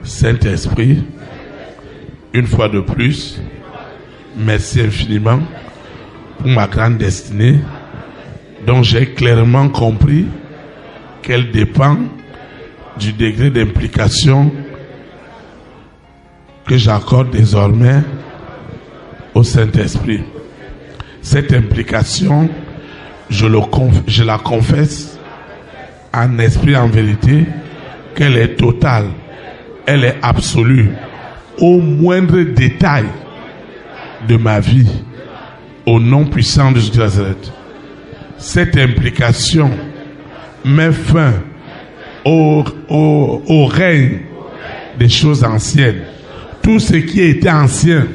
Saint-Esprit, une fois de plus, merci infiniment pour ma grande destinée dont j'ai clairement compris qu'elle dépend du degré d'implication que j'accorde désormais au Saint-Esprit. Cette implication, je la confesse en esprit, en vérité, qu'elle est totale, elle est absolue, au moindre détail de ma vie, au nom puissant de Jésus de Nazareth. Cette implication met fin au règne des choses anciennes. Tout ce qui était ancien,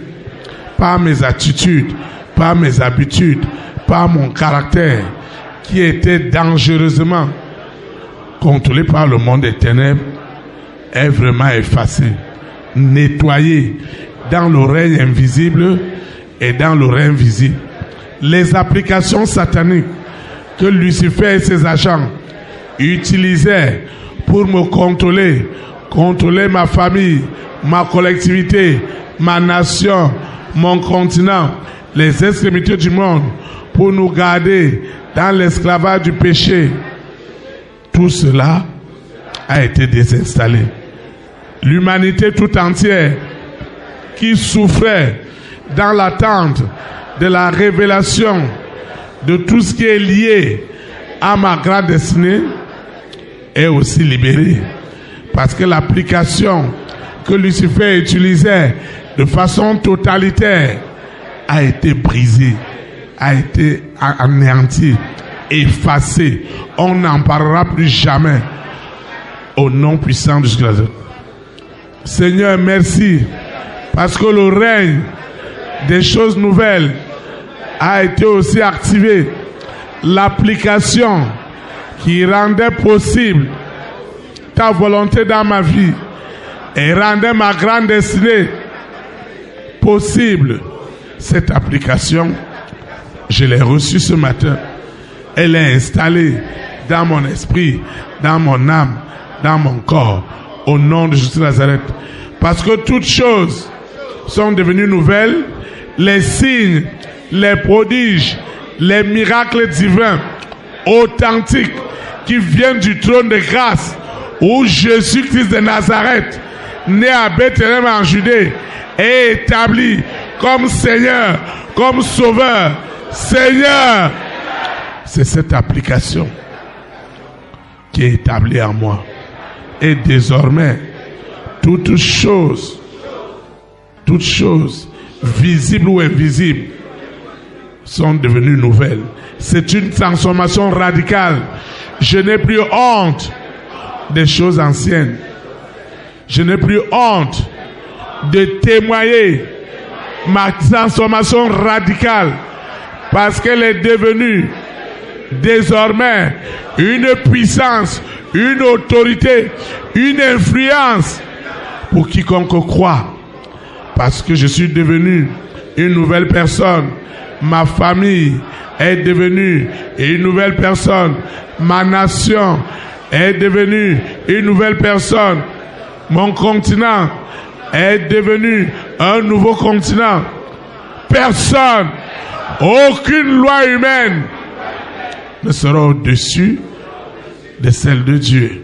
par mes attitudes, par mes habitudes, par mon caractère, qui était dangereusement contrôlé par le monde des ténèbres, est vraiment effacé, nettoyé dans le règne invisible et dans le règne visible. Les applications sataniques que Lucifer et ses agents utilisaient pour me contrôler ma famille, ma collectivité, ma nation, mon continent, les extrémités du monde, pour nous garder dans l'esclavage du péché. Tout cela a été désinstallé. L'humanité tout entière qui souffrait dans l'attente de la révélation de tout ce qui est lié à ma grande destinée est aussi libérée. Parce que l'application que Lucifer utilisait de façon totalitaire a été brisée, a été anéantie, effacée. On n'en parlera plus jamais. Au nom puissant de Jésus. Seigneur, merci. Parce que le règne des choses nouvelles a été aussi activé. L'application qui rendait possible ta volonté dans ma vie et rendait ma grande destinée possible. Cette application, je l'ai reçue ce matin. Elle est installée dans mon esprit, dans mon âme, dans mon corps, au nom de Jésus de Nazareth. Parce que toutes choses sont devenues nouvelles, les signes, les prodiges, les miracles divins, authentiques, qui viennent du trône de grâce, où Jésus-Christ de Nazareth, né à Bethléem en Judée, est établi comme Seigneur, comme Sauveur. Seigneur, c'est cette application qui est établie en moi. Et désormais, toutes choses, visibles ou invisibles, sont devenues nouvelles. C'est une transformation radicale. Je n'ai plus honte des choses anciennes. Je n'ai plus honte de témoigner ma transformation radicale, parce qu'elle est devenue désormais une puissance, une autorité, une influence pour quiconque croit. Parce que je suis devenu une nouvelle personne. Ma famille est devenue une nouvelle personne. Ma nation est devenue une nouvelle personne. Mon continent est devenu un nouveau continent. Personne, aucune loi humaine ne sera au-dessus de celle de Dieu.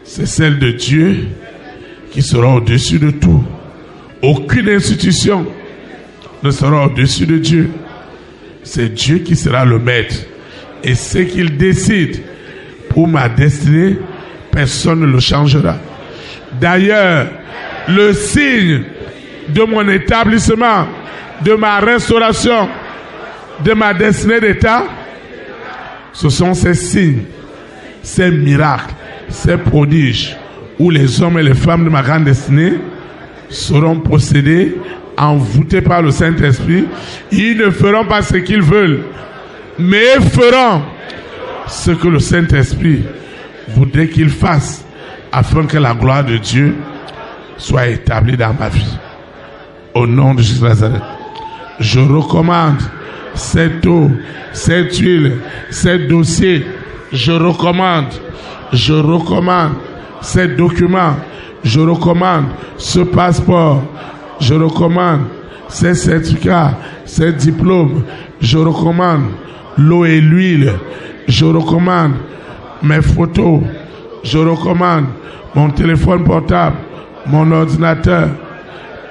C'est celle de Dieu qui sera au-dessus de tout. Aucune institution ne sera au-dessus de Dieu. C'est Dieu qui sera le maître. Et ce qu'il décide pour ma destinée, personne ne le changera. D'ailleurs, le signe de mon établissement, de ma restauration, de ma destinée d'état, ce sont ces signes, ces miracles, ces prodiges, où les hommes et les femmes de ma grande destinée seront possédés, envoûtés par le Saint-Esprit. Ils ne feront pas ce qu'ils veulent, mais ils feront ce que le Saint-Esprit voudrait qu'ils fassent, afin que la gloire de Dieu soit établie dans ma vie. Au nom de Jésus de Nazareth, je recommande cette eau, cette huile, ces dossiers. Je recommande ces documents Je recommande ce passeport. Je recommande ces certificats, ces diplômes. Je recommande l'eau et l'huile. Je recommande mes photos. Je recommande mon téléphone portable, mon ordinateur.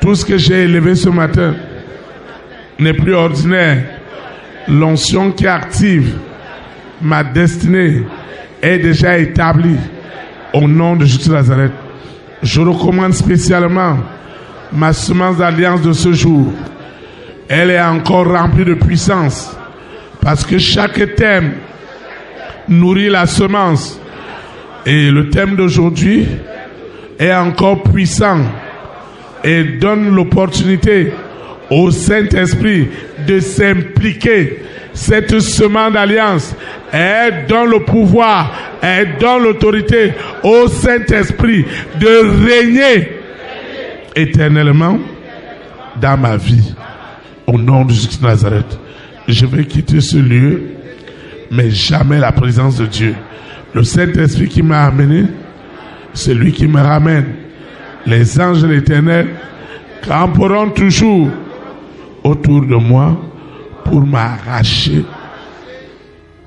Tout ce que j'ai élevé ce matin n'est plus ordinaire. L'onction qui active ma destinée est déjà établie au nom de Jésus de Nazareth. Je recommande spécialement ma semence d'alliance de ce jour. Elle est encore remplie de puissance parce que chaque thème nourrit la semence. Et le thème d'aujourd'hui est encore puissant et donne l'opportunité au Saint-Esprit de s'impliquer. Cette semence d'alliance, elle donne le pouvoir, elle donne l'autorité au Saint-Esprit de régner éternellement dans ma vie. Au nom de Jésus de Nazareth, je vais quitter ce lieu, mais jamais la présence de Dieu. Le Saint-Esprit qui m'a amené, c'est lui qui me ramène. Les anges de l'Éternel camperont toujours autour de moi pour m'arracher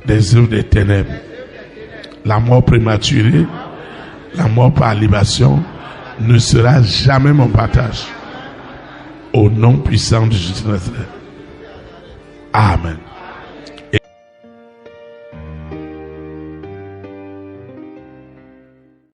des œuvres des ténèbres. La mort prématurée, la mort par libation ne sera jamais mon partage. Au nom puissant de Jésus de Nazareth. Amen.